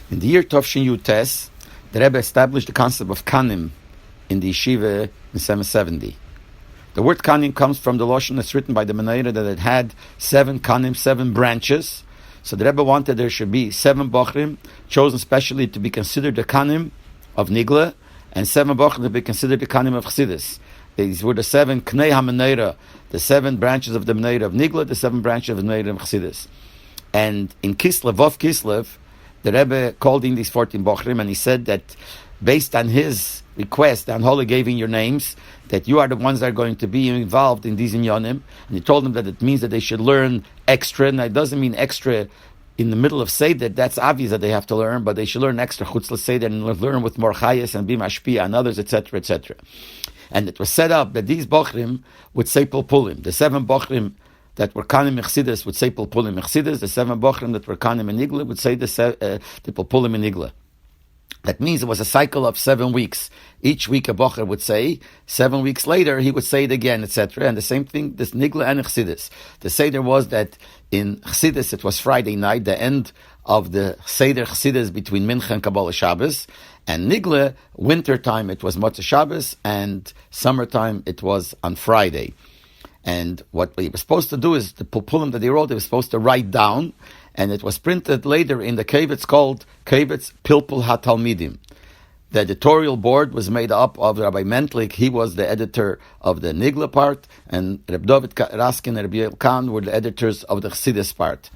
In the year Tovshin Yutes, the Rebbe established the concept of Kanim in the yeshiva in 770. The word Kanim comes from the Lashon that's written by the Menorah that it had 7 Kanim, 7 branches. So the Rebbe wanted there should be 7 Bochrim, chosen specially to be considered the Kanim of Nigla, and 7 Bochrim to be considered the Kanim of Chassidus. These were the 7 Knei HaMenorah, the 7 branches of the Menorah of Nigla, the 7 branches of the Menorah of Chassidus. And in Kislev, Vov Kislev, the Rebbe called in these 14 Bochrim, and he said that based on his request, the Holy gave in your names, that you are the ones that are going to be involved in these inyanim. And he told them that it means that they should learn extra, and it doesn't mean extra in the middle of Seder. That's obvious that they have to learn, but they should learn extra chutz Seder and learn with more chayas and be mashpia and others, etc., etc. And it was set up that these Bochrim would say Pilpulim. The 7 Bochrim that were Kanim Chassidus would say Pilpulim Chassidus. The 7 Bochrim that were Kanim and Nigla would say the Pilpulim and Nigla. That means it was a cycle of 7 weeks. Each week a Bocher would say, 7 weeks later he would say it again, etc. And the same thing, this Nigla and Chassidus. The Seder was that in Chassidus it was Friday night, the end of the Seder Chassidus between Mincha and Kabbalah Shabbos. And Nigla, winter time it was Motzei Shabbos, and summertime it was on Friday. And what he was supposed to do is, the Pilpulim that he wrote, he was supposed to write down, and it was printed later in the Kavitz called Kavitz Pilpul HaTalmidim. The editorial board was made up of Rabbi Mentlik. He was the editor of the Nigla part, and Reb David Raskin and Rabbi Leibel Khan were the editors of the Chassidus part.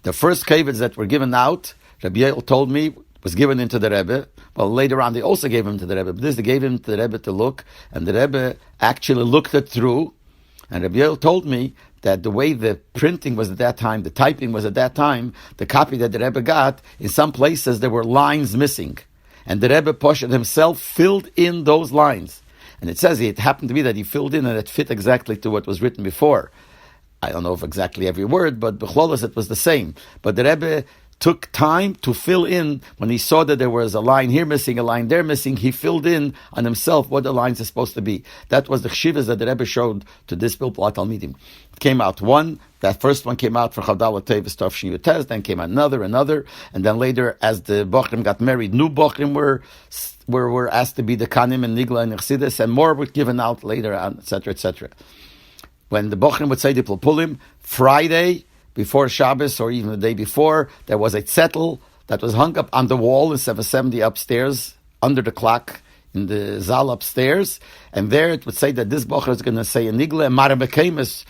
The first Kavitz that were given out, Rabbi Leibel told me, was given into the Rebbe. Well, later on they also gave him to the Rebbe, but this they gave him to the Rebbe to look, and the Rebbe actually looked it through. And Rabbi Leibel told me that the way the printing was at that time, the typing was at that time, the copy that the Rebbe got, in some places there were lines missing. And the Rebbe Poshet himself filled in those lines. And it says it happened to be that he filled in and it fit exactly to what was written before. I don't know if exactly every word, but b'chlolos it was the same. But the Rebbe took time to fill in. When he saw that there was a line here missing, a line there missing, he filled in on himself what the lines are supposed to be. That was the chshivas that the Rebbe showed to this Pilpul HaTalmidim. It came out one. That first one came out for Chavdalah Tevis Tovshin Yutes, then came another, and then later, as the Bochrim got married, new Bochrim were asked to be the Kanim and Nigla and Chassidus, and more were given out later on, etc., etc. When the Bochrim would say the Pilpulim, Friday, before Shabbos or even the day before, there was a zettel that was hung up on the wall in 770 upstairs, under the clock, in the Zal upstairs, and there it would say that this Bocher is going to say in Nigla, and Mara Mekemis,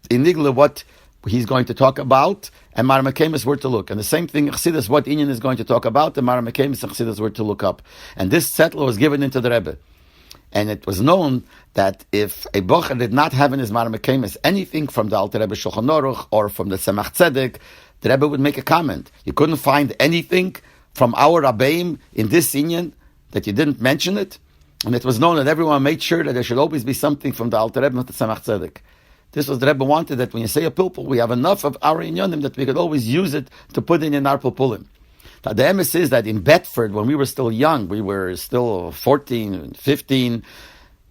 in Nigla, what he's going to talk about, and Mara Mekemis were to look. And the same thing, Chassidus, what Inyan is going to talk about, and Mara Mekemis and Chassidus were to look up. And this zettel was given into the Rebbe. And it was known that if a Bocher did not have in his Mara Mekemis anything from the Alter Rebbe Shulchan Aruch or from the Tzemach Tzedek, the Rebbe would make a comment. You couldn't find anything from our Rabbeim in this Inyan that you didn't mention it. And it was known that everyone made sure that there should always be something from the Alter Rebbe and the Tzemach Tzedek. This was the Rebbe wanted, that when you say a Pilpul, we have enough of our Inyanim that we could always use it to put in our Pilpulim. Now, the emes is that in Bedford, when we were still young, we were still 14, 15,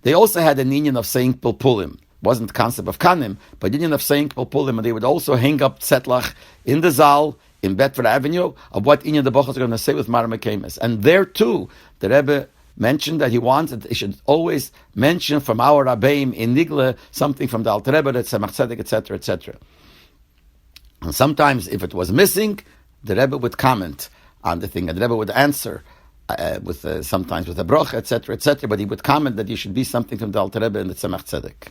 they also had an Inyan of saying Pilpulim. It wasn't the concept of Kanim, but Inyan of saying Pilpulim, and they would also hang up Tzetlach in the Zal, in Bedford Avenue, of what Inyan the Bochas are going to say with Mara Mekemis. And there too, the Rebbe mentioned that he wanted, he should always mention from our Rabbeim in Nigla something from the Alter Rebbe, the Tzemach Tzedek, etc., etc. And sometimes, if it was missing, the Rebbe would comment on the thing, and the Rebbe would answer sometimes with a broch, etc., etc., but he would comment that there should be something from the Alter Rebbe and the Tzemach Tzedek.